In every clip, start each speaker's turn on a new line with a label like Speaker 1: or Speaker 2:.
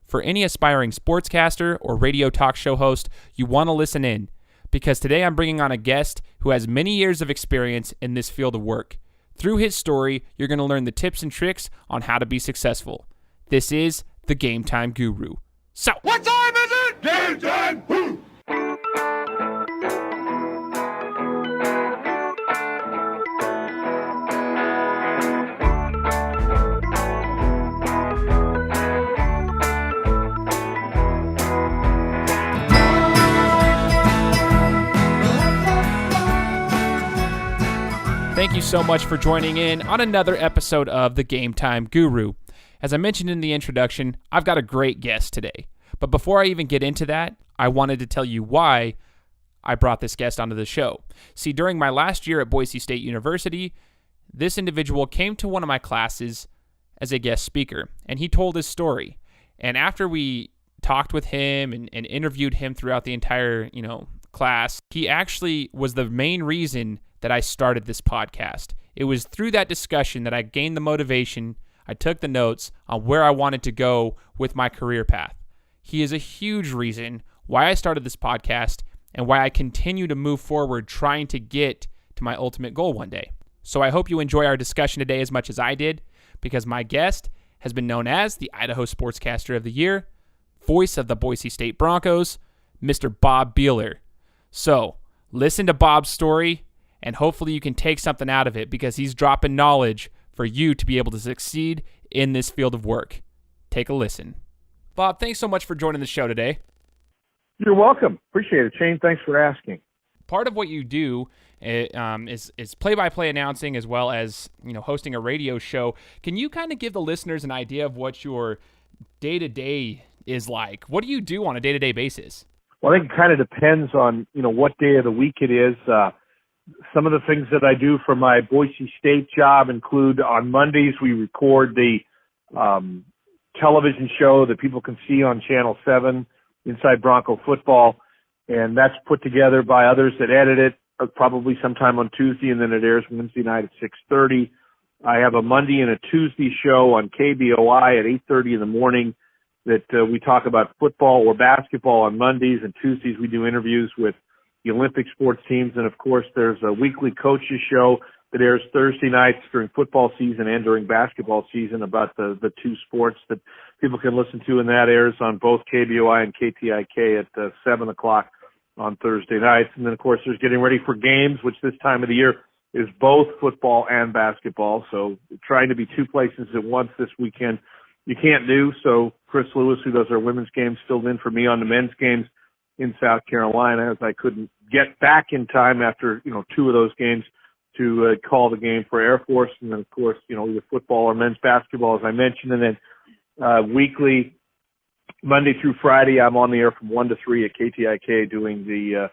Speaker 1: For any aspiring sportscaster or radio talk show host, you want to listen in, because today I'm bringing on a guest who has many years of experience in this field of work. Through his story, you're going to learn the tips and tricks on how to be successful. This is the Game Time Guru. So,
Speaker 2: what time is it? Game time! Woo!
Speaker 1: Thank you so much for joining in on another episode of the Game Time Guru. As I mentioned in the introduction, I've got a great guest today. But before I even get into that, I wanted to tell you why I brought this guest onto the show. See, during my last year at Boise State University, this individual came to one of my classes as a guest speaker, and he told his story. And after we talked with him and interviewed him throughout the entire, class, he actually was the main reason that I started this podcast. It was through that discussion that I gained the motivation. I took the notes on where I wanted to go with my career path. He is a huge reason why I started this podcast and why I continue to move forward trying to get to my ultimate goal one day. So I hope you enjoy our discussion today as much as I did, because my guest has been known as the Idaho Sportscaster of the Year, voice of the Boise State Broncos, Mr. Bob Behler. So listen to Bob's story, and hopefully you can take something out of it, because he's dropping knowledge for you to be able to succeed in this field of work. Take a listen. Bob, thanks so much for joining the show today.
Speaker 3: You're welcome. Appreciate it, Shane. Thanks for asking.
Speaker 1: Part of what you do is play-by-play announcing, as well as hosting a radio show. Can you kind of give the listeners an idea of what your day-to-day is like? What do you do on a day-to-day basis?
Speaker 3: Well, I think it kind of depends on what day of the week it is. Some of the things that I do for my Boise State job include, on Mondays, we record the television show that people can see on Channel 7, Inside Bronco Football, and that's put together by others that edit it, probably sometime on Tuesday, and then it airs Wednesday night at 6:30. I have a Monday and a Tuesday show on KBOI at 8:30 in the morning that we talk about football or basketball on Mondays, and Tuesdays we do interviews with the Olympic sports teams. And of course, there's a weekly coaches show that airs Thursday nights during football season and during basketball season about the two sports that people can listen to. And that airs on both KBOI and KTIK at 7 o'clock on Thursday nights. And then, of course, there's getting ready for games, which this time of the year is both football and basketball. So trying to be two places at once this weekend, you can't do. So Chris Lewis, who does our women's games, filled in for me on the men's games in South Carolina, as I couldn't get back in time after, two of those games to call the game for Air Force. And then, of course, either football or men's basketball, as I mentioned. And then weekly, Monday through Friday, I'm on the air from 1 to 3 at KTIK doing the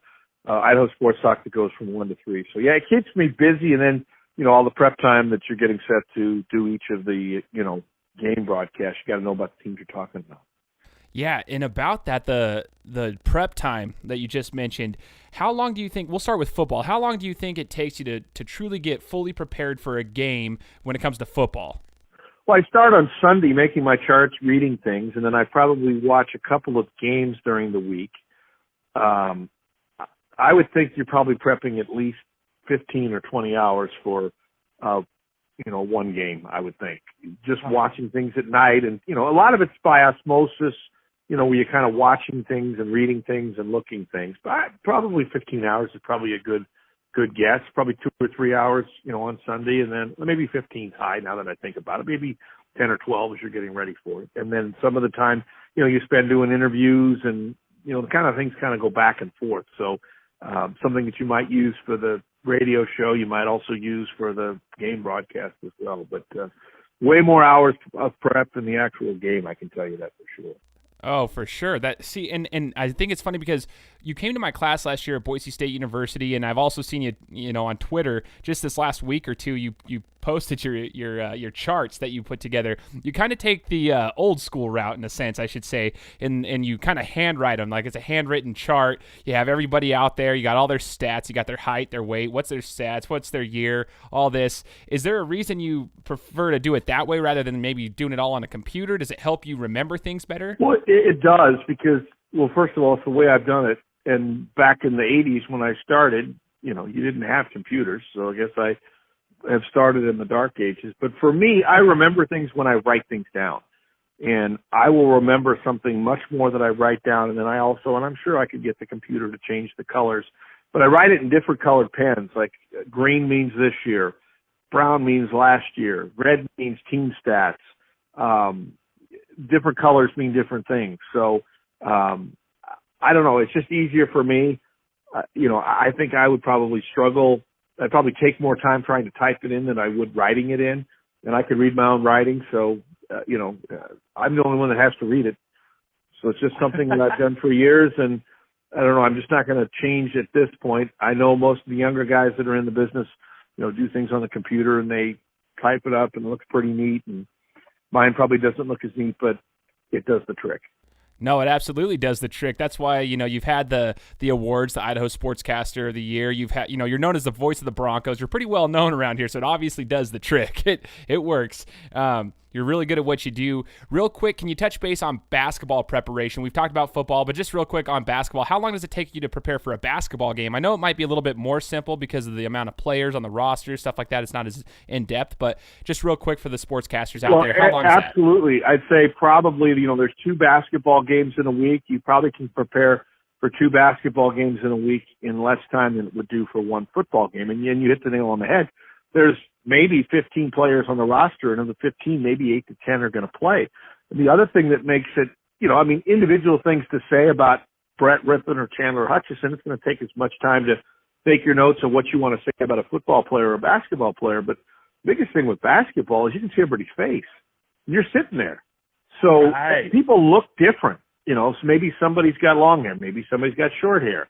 Speaker 3: Idaho Sports Talk that goes from 1 to 3. So, yeah, it keeps me busy. And then, all the prep time that you're getting set to do each of the, game broadcasts. You got to know about the teams you're talking about.
Speaker 1: Yeah, and about that, the prep time that you just mentioned, how long do you think, we'll start with football, how long do you think it takes you to truly get fully prepared for a game when it comes to football?
Speaker 3: Well, I start on Sunday making my charts, reading things, and then I probably watch a couple of games during the week. I would think you're probably prepping at least 15 or 20 hours for one game, I would think. Just watching things at night, and, a lot of it's by osmosis, where you're kind of watching things and reading things and looking things. But probably 15 hours is probably a good guess. Probably 2 or 3 hours, on Sunday, and then maybe 15 high now that I think about it. Maybe 10 or 12 as you're getting ready for it. And then some of the time, you spend doing interviews, and, the kind of things kind of go back and forth. So something that you might use for the radio show, you might also use for the game broadcast as well. But way more hours of prep than the actual game, I can tell you that for sure.
Speaker 1: Oh, for sure. And I think it's funny because you came to my class last year at Boise State University, and I've also seen you, on Twitter just this last week or two. You posted your charts that you put together. You kind of take the old school route in a sense, I should say, and you kind of handwrite them like it's a handwritten chart. You have everybody out there. You got all their stats. You got their height, their weight. What's their stats? What's their year? All this. Is there a reason you prefer to do it that way rather than maybe doing it all on a computer? Does it help you remember things better?
Speaker 3: Well, it does because, well, first of all, it's the way I've done it. And back in the 80s when I started, you didn't have computers, so I guess I have started in the dark ages. But for me, I remember things when I write things down. And I will remember something much more that I write down. And then and I'm sure I could get the computer to change the colors, but I write it in different colored pens, like green means this year, brown means last year, red means team stats. Different colors mean different things. So, I don't know. It's just easier for me. I think I would probably struggle. I'd probably take more time trying to type it in than I would writing it in. And I could read my own writing. So, I'm the only one that has to read it. So it's just something that I've done for years. And I don't know. I'm just not going to change at this point. I know most of the younger guys that are in the business, do things on the computer and they type it up and it looks pretty neat. And mine probably doesn't look as neat, but it does the trick.
Speaker 1: No, it absolutely does the trick. That's why, you've had the awards, the Idaho Sportscaster of the Year. You've had, you're known as the voice of the Broncos. You're pretty well known around here, so it obviously does the trick. It works. You're really good at what you do. Real quick, can you touch base on basketball preparation? We've talked about football, but just real quick on basketball, how long does it take you to prepare for a basketball game? I know it might be a little bit more simple because of the amount of players on the roster, stuff like that. It's not as in-depth, but just real quick for the sportscasters out there, how long is that?
Speaker 3: Absolutely. I'd say probably, there's 2 basketball games in a week. You probably can prepare for 2 basketball games in a week in less time than it would do for 1 football game. And you hit the nail on the head. There's maybe 15 players on the roster, and of the 15, maybe 8 to 10 are going to play. And the other thing that makes it, individual things to say about Brett Rippon or Chandler Hutchison, it's going to take as much time to take your notes on what you want to say about a football player or a basketball player. But the biggest thing with basketball is you can see everybody's face. You're sitting there. So people look different. So maybe somebody's got long hair. Maybe somebody's got short hair.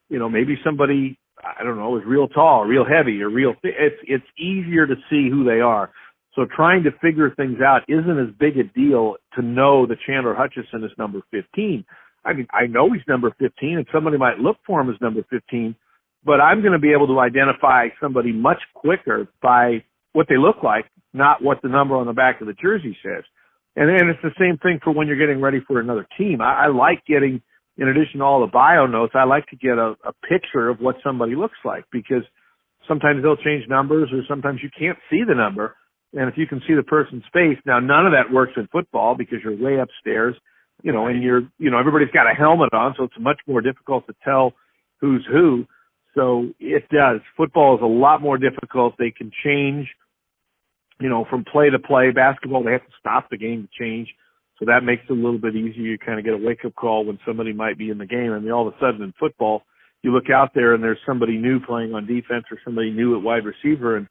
Speaker 3: Maybe somebody, I don't know, is real tall, real heavy, or real thin. It's easier to see who they are. So trying to figure things out isn't as big a deal to know that Chandler Hutchison is number 15. I mean, I know he's number 15, and somebody might look for him as number 15, but I'm going to be able to identify somebody much quicker by what they look like, not what the number on the back of the jersey says. And it's the same thing for when you're getting ready for another team. I like getting, in addition to all the bio notes, I like to get a picture of what somebody looks like, because sometimes they'll change numbers or sometimes you can't see the number. And if you can see the person's face, now none of that works in football because you're way upstairs, and everybody's got a helmet on, so it's much more difficult to tell who's who. So it does. Football is a lot more difficult. They can change, from play to play. Basketball, they have to stop the game to change. So that makes it a little bit easier. You kind of get a wake-up call when somebody might be in the game. I mean, all of a sudden in football, you look out there and there's somebody new playing on defense or somebody new at wide receiver, and,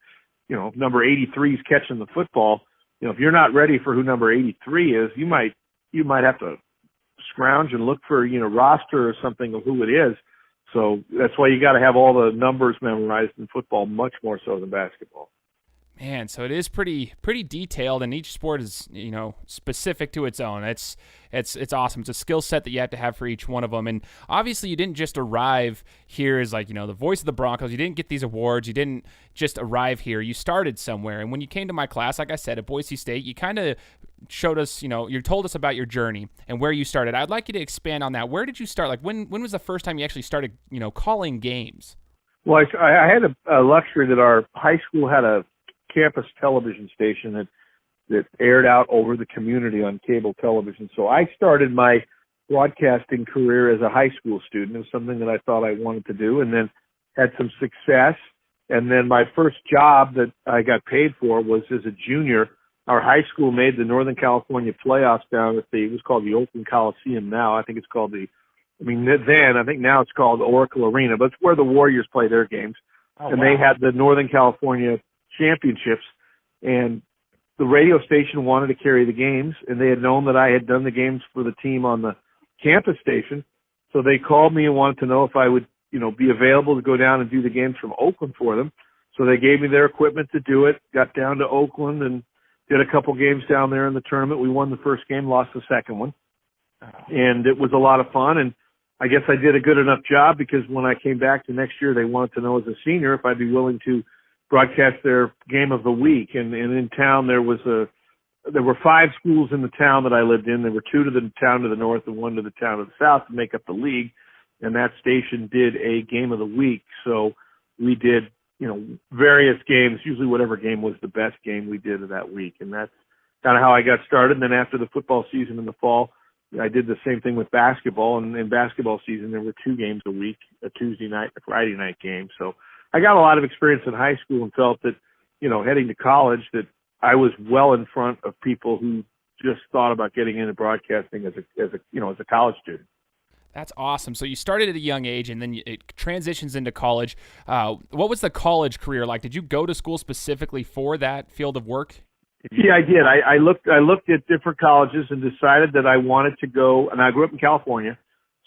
Speaker 3: number 83 is catching the football. If you're not ready for who number 83 is, you might have to scrounge and look for, roster or something of who it is. So that's why you got to have all the numbers memorized in football, much more so than basketball.
Speaker 1: Man, so it is pretty detailed, and each sport is, specific to its own. It's awesome. It's a skill set that you have to have for each one of them. And obviously you didn't just arrive here as the voice of the Broncos. You didn't get these awards. You didn't just arrive here. You started somewhere. And when you came to my class, like I said, at Boise State, you kind of showed us, you told us about your journey and where you started. I'd like you to expand on that. Where did you start? Like when was the first time you actually started, calling games?
Speaker 3: Well, I had a luxury that our high school had a campus television station that aired out over the community on cable television. So I started my broadcasting career as a high school student. It was something that I thought I wanted to do, and then had some success. And then my first job that I got paid for was as a junior. Our high school made the Northern California playoffs down at it was called the Oakland Coliseum now. I think it's called I think now it's called the Oracle Arena, but it's where the Warriors play their games. They had the Northern California championships, and the radio station wanted to carry the games, and they had known that I had done the games for the team on the campus station. So they called me and wanted to know if I would, be available to go down and do the games from Oakland for them. So they gave me their equipment to do it, got down to Oakland and did a couple games down there in the tournament. We won the first game, lost the second one. And it was a lot of fun. And I guess I did a good enough job because when I came back the next year, they wanted to know as a senior if I'd be willing to broadcast their game of the week. And in town, there were 5 schools in the town that I lived in. There were 2 to the town to the north and 1 to the town to the south to make up the league. And that station did a game of the week. So we did, various games, usually whatever game was the best game we did of that week. And that's kind of how I got started. And then after the football season in the fall, I did the same thing with basketball. And in basketball season, there were 2 games a week, a Tuesday night, a Friday night game. So I got a lot of experience in high school and felt that, heading to college, that I was well in front of people who just thought about getting into broadcasting as a college student.
Speaker 1: That's awesome. So you started at a young age, and then it transitions into college. What was the college career like? Did you go to school specifically for that field of work?
Speaker 3: Yeah, I did. I looked at different colleges and decided that I wanted to go, and I grew up in California,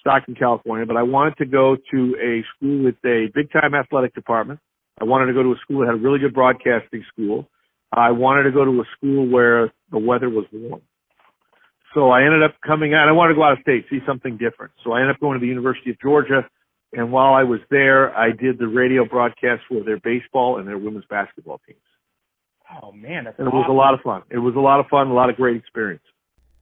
Speaker 3: Stockton, California, but I wanted to go to a school with a big-time athletic department. I wanted to go to a school that had a really good broadcasting school. I wanted to go to a school where the weather was warm. So I ended up coming out. I wanted to go out of state, see something different. So I ended up going to the University of Georgia, and while I was there, I did the radio broadcast for their baseball and their women's basketball teams.
Speaker 4: Oh, man, that's
Speaker 3: and
Speaker 4: awesome.
Speaker 3: It was a lot of fun. It was a lot of fun, a lot of great experience.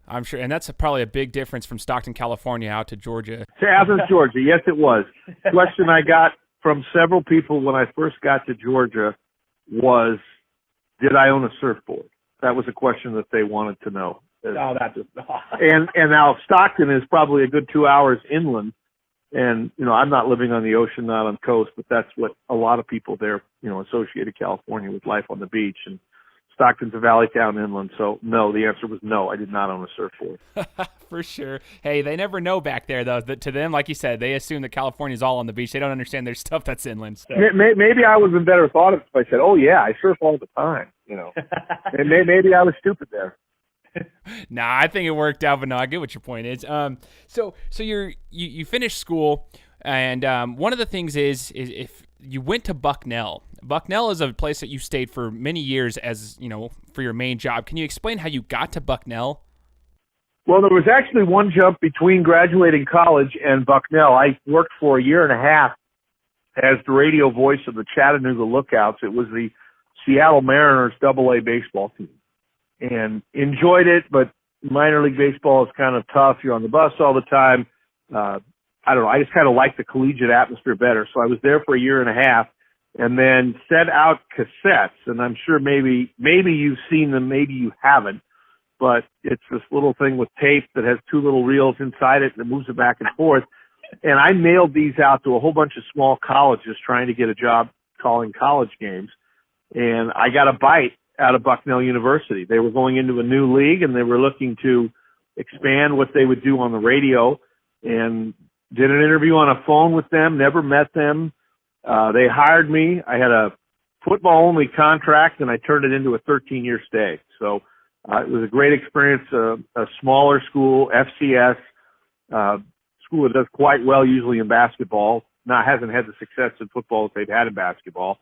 Speaker 1: I'm sure, and that's probably a big difference from Stockton, California, out to Georgia.
Speaker 3: To Athens, Georgia. Yes, it was. Question I got from several people when I first got to Georgia was, did I own a surfboard? That was a question that they wanted to know.
Speaker 4: Oh, that's awesome.
Speaker 3: And now Stockton is probably a good 2 hours inland. And, I'm not living on the ocean, not on the coast, but that's what a lot of people there, associated California with life on the beach. And Stockton's a valley town inland. So, no, the answer was no. I did not own a surfboard.
Speaker 1: For sure. Hey, they never know back there, though. That to them, like you said, they assume that California's all on the beach. They don't understand there's stuff that's inland. So.
Speaker 3: Maybe I would have been better thought of if I said, oh, yeah, I surf all the time, And maybe I was stupid there.
Speaker 1: Nah, I think it worked out, but no, I get what your point is. So you finished school, and one of the things is if you went to Bucknell. Bucknell is a place that you stayed for many years as for your main job. Can you explain how you got to Bucknell?
Speaker 3: Well, there was actually one jump between graduating college and Bucknell. I worked for a year and a half as the radio voice of the Chattanooga Lookouts. It was the Seattle Mariners AA baseball team. And enjoyed it, but minor league baseball is kind of tough. You're on the bus all the time. I don't know. I just kind of like the collegiate atmosphere better. So I was there for a year and a half and then sent out cassettes. And I'm sure maybe you've seen them, maybe you haven't, but it's this little thing with tape that has 2 little reels inside it and it moves it back and forth. And I mailed these out to a whole bunch of small colleges trying to get a job calling college games. And I got a bite out of Bucknell University. They were going into a new league and they were looking to expand what they would do on the radio, and did an interview on a phone with them, never met them. They hired me. I had a football only contract and I turned it into a 13-year stay. So it was a great experience, a smaller school, FCS, school that does quite well usually in basketball, hasn't had the success in football that they've had in basketball.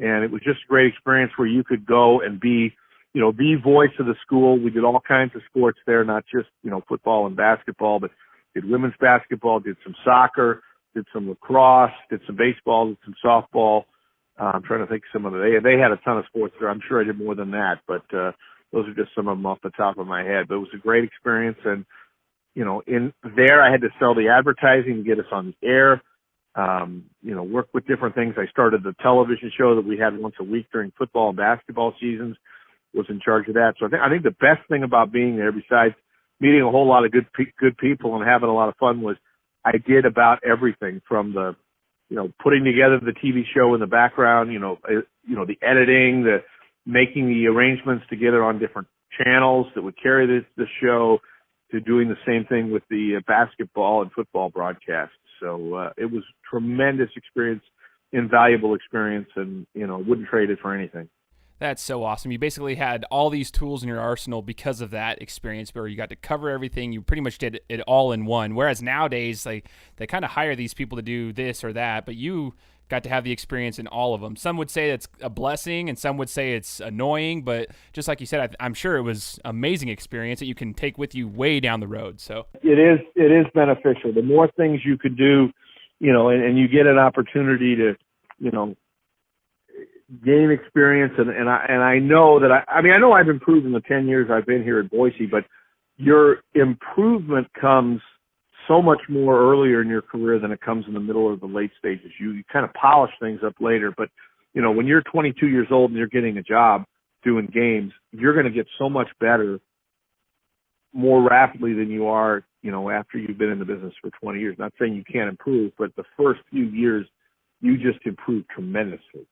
Speaker 3: And it was just a great experience where you could go and be, the voice of the school. We did all kinds of sports there, not just, football and basketball, but did women's basketball, did some soccer, did some lacrosse, did some baseball, did some softball. I'm trying to think of some of they had a ton of sports there. I'm sure I did more than that, but those are just some of them off the top of my head. But it was a great experience. And, in there I had to sell the advertising to get us on the air. Work with different things. I started the television show that we had once a week during football and basketball seasons, was in charge of that. So I think the best thing about being there, besides meeting a whole lot of good people and having a lot of fun, was I did about everything from the, putting together the TV show in the background, the editing, the making the arrangements to get it on different channels that would carry the show, to doing the same thing with the basketball and football broadcasts. So it was tremendous experience, invaluable experience, and, wouldn't trade it for anything.
Speaker 1: That's so awesome. You basically had all these tools in your arsenal because of that experience where you got to cover everything. You pretty much did it all in one. Whereas nowadays, they kind of hire these people to do this or that, but you got to have the experience in all of them. Some would say it's a blessing, and some would say it's annoying. But just like you said, I'm sure it was amazing experience that you can take with you way down the road. So
Speaker 3: it is beneficial. The more things you could do, and you get an opportunity to, gain experience. And I know that I know I've improved in the 10 years I've been here at Boise, but your improvement comes so much more earlier in your career than it comes in the middle or the late stages. You kind of polish things up later, but when you're 22 years old and you're getting a job doing games, you're going to get so much better more rapidly than you are, after you've been in the business for 20 years. Not saying you can't improve, but the first few years, you just improve tremendously.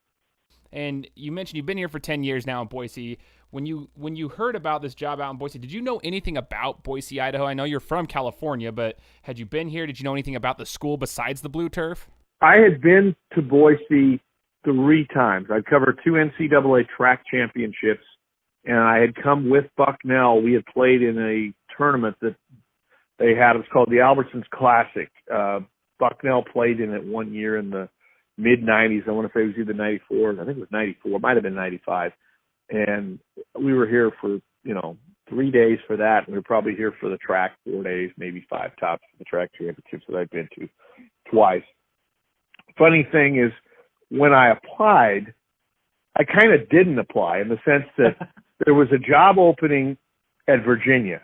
Speaker 1: And you mentioned you've been here for 10 years now in Boise. When you heard about this job out in Boise, did you know anything about Boise, Idaho? I know you're from California, but had you been here? Did you know anything about the school besides the blue turf?
Speaker 3: I had been to Boise 3 times. I'd covered 2 NCAA track championships, and I had come with Bucknell. We had played in a tournament that they had. It was called the Albertsons Classic. Bucknell played in it one year in the mid-'90s. I want to say it was either 94. I think it was 94. It might have been 95. And we were here for, 3 days for that. And we were probably here for the track 4 days, maybe 5 tops for the track championships that I've been to twice. Funny thing is, when I applied, I kind of didn't apply in the sense that there was a job opening at Virginia.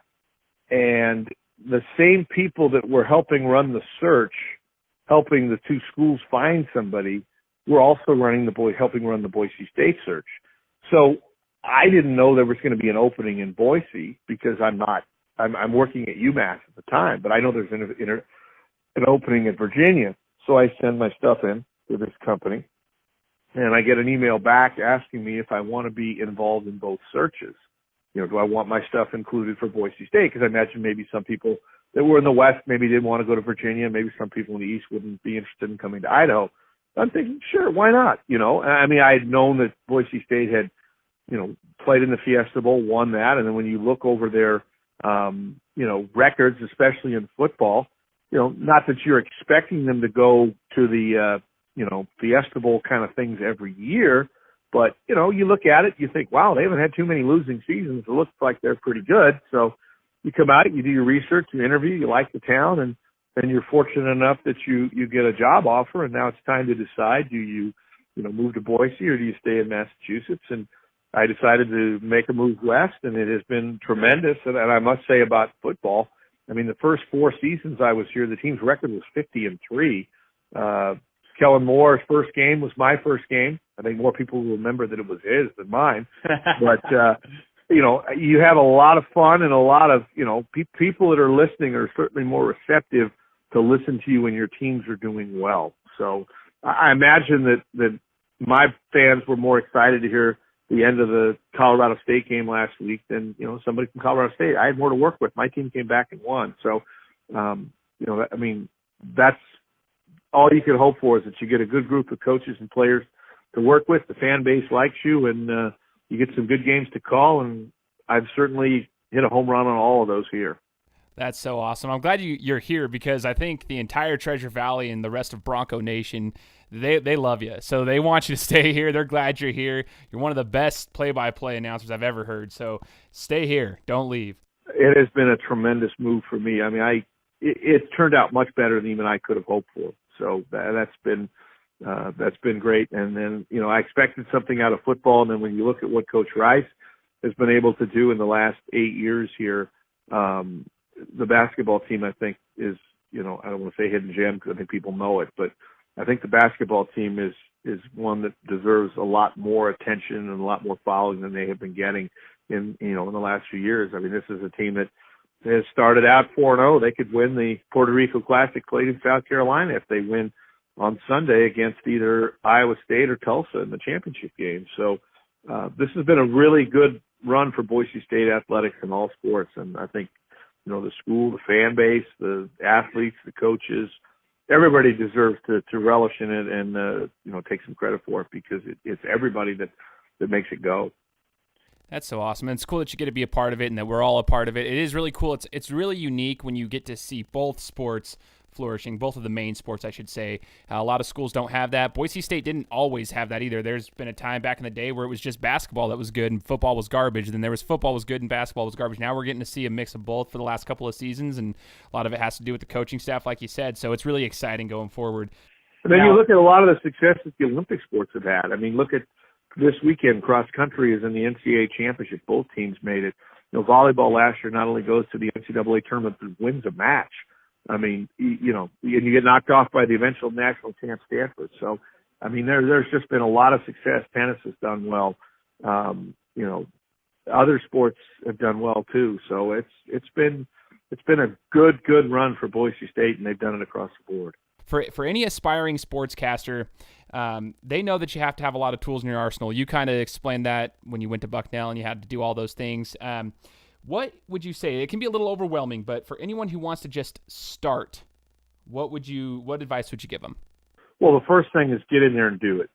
Speaker 3: And the same people that were helping run the search, helping the 2 schools find somebody, were also helping run the Boise State search. So I didn't know there was going to be an opening in Boise because I'm working at UMass at the time, but I know there's an opening at Virginia. So I send my stuff in to this company, and I get an email back asking me if I want to be involved in both searches. Do I want my stuff included for Boise State? Because I imagine maybe some people that were in the West maybe didn't want to go to Virginia. Maybe some people in the East wouldn't be interested in coming to Idaho. I'm thinking, sure, why not? I had known that Boise State had, played in the Fiesta Bowl, won that. And then when you look over their, records, especially in football, not that you're expecting them to go to the, Fiesta Bowl kind of things every year, but, you look at it, you think, wow, they haven't had too many losing seasons. It looks like they're pretty good. So you come out, you do your research, you interview, you like the town, and then you're fortunate enough that you get a job offer, and now it's time to decide, do you move to Boise or do you stay in Massachusetts? And I decided to make a move west, and it has been tremendous. And I must say about football, the first 4 seasons I was here, the team's record was 50-3. Kellen Moore's first game was my first game. I think more people will remember that it was his than mine. But, you have a lot of fun, and a lot of, people that are listening are certainly more receptive to listen to you when your teams are doing well. So I imagine that my fans were more excited to hear the end of the Colorado State game last week than, somebody from Colorado State. I had more to work with. My team came back and won. So, that's all you can hope for, is that you get a good group of coaches and players to work with. The fan base likes you, and you get some good games to call, and I've certainly hit a home run on all of those here.
Speaker 1: That's so awesome. I'm glad you're here, because I think the entire Treasure Valley and the rest of Bronco Nation, they love you. So they want you to stay here. They're glad you're here. You're one of the best play-by-play announcers I've ever heard. So stay here. Don't leave.
Speaker 3: It has been a tremendous move for me. It's turned out much better than even I could have hoped for. So that's been great. And then, I expected something out of football. And then when you look at what Coach Rice has been able to do in the last 8 years here, the basketball team, I think, is, I don't want to say hidden gem because I think people know it, but I think the basketball team is one that deserves a lot more attention and a lot more following than they have been getting in the last few years. This is a team that has started out 4-0. They could win the Puerto Rico Classic played in South Carolina if they win on Sunday against either Iowa State or Tulsa in the championship game. So this has been a really good run for Boise State athletics in all sports. And I think, the school, the fan base, the athletes, the coaches, everybody deserves to relish in it and, take some credit for it, because it's everybody that makes it go.
Speaker 1: That's so awesome. And it's cool that you get to be a part of it and that we're all a part of it. It is really cool. It's really unique when you get to see both sports flourishing, both of the main sports, I should say. A lot of schools don't have that. Boise State didn't always have that either. There's been a time back in the day where it was just basketball that was good and football was garbage. Then there was football was good and basketball was garbage. Now we're getting to see a mix of both for the last couple of seasons, and a lot of it has to do with the coaching staff, like you said. So it's really exciting going forward.
Speaker 3: And then you look at a lot of the successes the Olympic sports have had. I mean, look at this weekend. Cross country is in the NCAA championship. Both teams made it. Volleyball last year not only goes to the NCAA tournament, but wins a match. I mean, and you get knocked off by the eventual national champ Stanford. So, I mean, there's just been a lot of success. Tennis has done well. Other sports have done well too. So it's been a good run for Boise State, and they've done it across the board.
Speaker 1: For any aspiring sportscaster, they know that you have to have a lot of tools in your arsenal. You kind of explained that when you went to Bucknell and you had to do all those things. What would you say? It can be a little overwhelming, but for anyone who wants to just start, what advice would you give them?
Speaker 3: Well, the first thing is get in there and do it.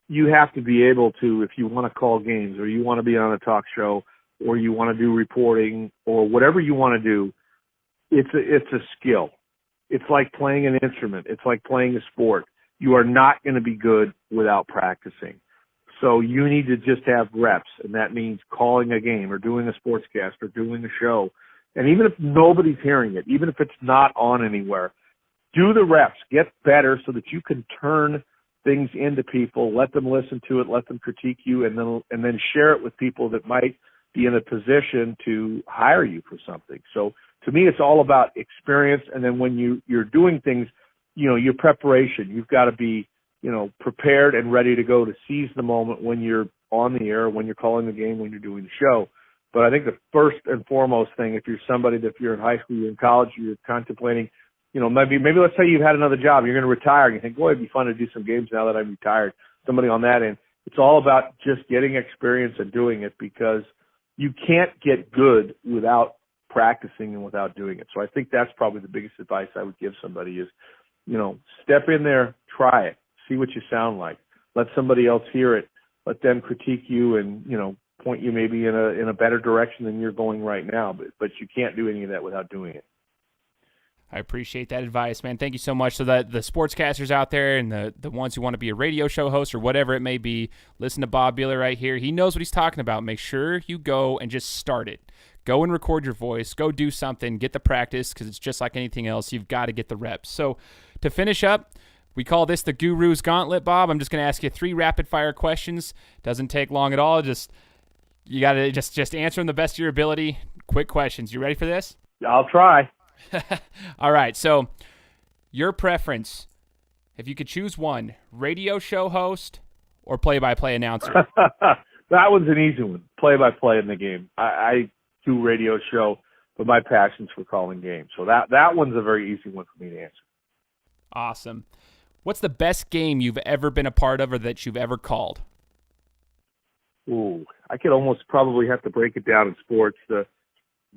Speaker 3: You have to be able to, if you want to call games or you want to be on a talk show or you want to do reporting or whatever you want to do, it's a skill. It's like playing an instrument. It's like playing a sport. You are not going to be good without practicing. So you need to just have reps, and that means calling a game or doing a sportscast or doing a show. And even if nobody's hearing it, even if it's not on anywhere, do the reps. Get better so that you can turn things into people, let them listen to it, let them critique you, and then share it with people that might be in a position to hire you for something. So to me, it's all about experience. And then when you're doing things, your preparation, you've got to be, prepared and ready to go to seize the moment when you're on the air, when you're calling the game, when you're doing the show. But I think the first and foremost thing, if you're in high school, you're in college, you're contemplating, maybe let's say you've had another job, you're going to retire, and you think, boy, it'd be fun to do some games now that I'm retired. Somebody on that end. It's all about just getting experience and doing it, because you can't get good without practicing and without doing it. So I think that's probably the biggest advice I would give somebody is, step in there, try it, see what you sound like. Let somebody else hear it. Let them critique you and, point you maybe in a better direction than you're going right now. But you can't do any of that without doing it.
Speaker 1: I appreciate that advice, man. Thank you so much. So that the sportscasters out there and the ones who want to be a radio show host or whatever it may be, listen to Bob Behler right here. He knows what he's talking about. Make sure you go and just start it. Go and record your voice. Go do something. Get the practice, because it's just like anything else. You've got to get the reps. So to finish up, we call this the Gurus Gauntlet, Bob. I'm just going to ask you 3 rapid-fire questions. Doesn't take long at all. You got to just answer them the best of your ability. Quick questions. You ready for this?
Speaker 3: I'll try.
Speaker 1: All right. So your preference, if you could choose one, radio show host or play-by-play announcer?
Speaker 3: That one's an easy one. Play-by-play in the game. I do radio show, but my passion's for calling games. So that one's a very easy one for me to answer.
Speaker 1: Awesome. What's the best game you've ever been a part of or that you've ever called?
Speaker 3: Ooh, I could almost probably have to break it down in sports. The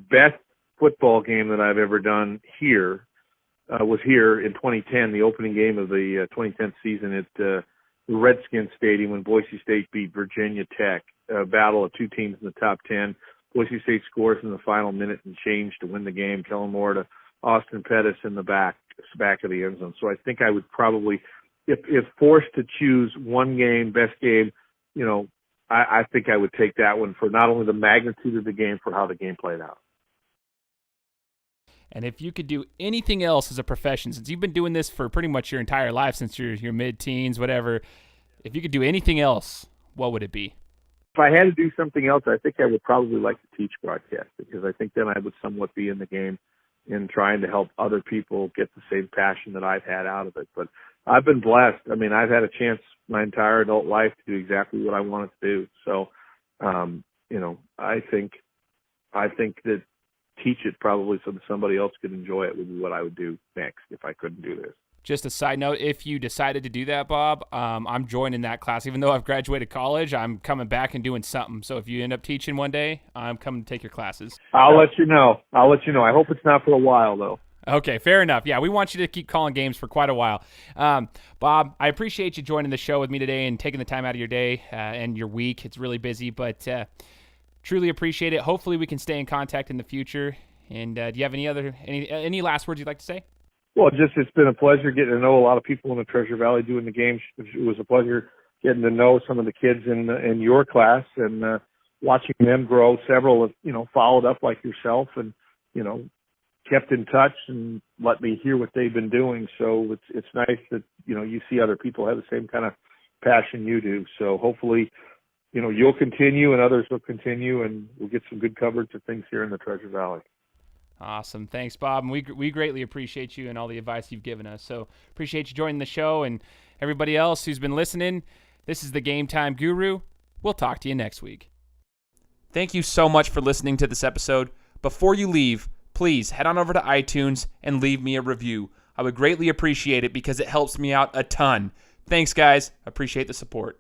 Speaker 3: best football game that I've ever done here was here in 2010, the opening game of the 2010 season at the Redskins Stadium when Boise State beat Virginia Tech. A battle of two teams in the top 10. Boise State scores in the final minute and change to win the game. Kellen Moore to Austin Pettis in the back of the end zone. So I think I would probably, if forced to choose one game, best game, I think I would take that one for not only the magnitude of the game, for how the game played out.
Speaker 1: And if you could do anything else as a profession, since you've been doing this for pretty much your entire life, since your mid-teens, whatever, if you could do anything else, what would it be?
Speaker 3: If I had to do something else, I think I would probably like to teach broadcast, because I think then I would somewhat be in the game in trying to help other people get the same passion that I've had out of it. But I've been blessed. I mean, I've had a chance my entire adult life to do exactly what I wanted to do. So, I think that teach it probably so that somebody else could enjoy it would be what I would do next if I couldn't do this.
Speaker 1: Just a side note, if you decided to do that, Bob, I'm joining that class. Even though I've graduated college, I'm coming back and doing something. So if you end up teaching one day, I'm coming to take your classes.
Speaker 3: I'll let you know. I hope it's not for a while, though.
Speaker 1: Okay, fair enough. Yeah, we want you to keep calling games for quite a while. Bob, I appreciate you joining the show with me today and taking the time out of your day and your week. It's really busy, but truly appreciate it. Hopefully we can stay in contact in the future. And do you have any last words you'd like to say?
Speaker 3: Well, it's been a pleasure getting to know a lot of people in the Treasure Valley doing the games. It was a pleasure getting to know some of the kids in your class and watching them grow. Several have, followed up like yourself and, kept in touch and let me hear what they've been doing. So it's nice that, you see other people have the same kind of passion you do. So hopefully, you'll continue and others will continue and we'll get some good coverage of things here in the Treasure Valley.
Speaker 1: Awesome. Thanks, Bob. And we greatly appreciate you and all the advice you've given us. So appreciate you joining the show, and everybody else who's been listening. This is the Game Time Guru. We'll talk to you next week. Thank you so much for listening to this episode. Before you leave, please head on over to iTunes and leave me a review. I would greatly appreciate it because it helps me out a ton. Thanks, guys. Appreciate the support.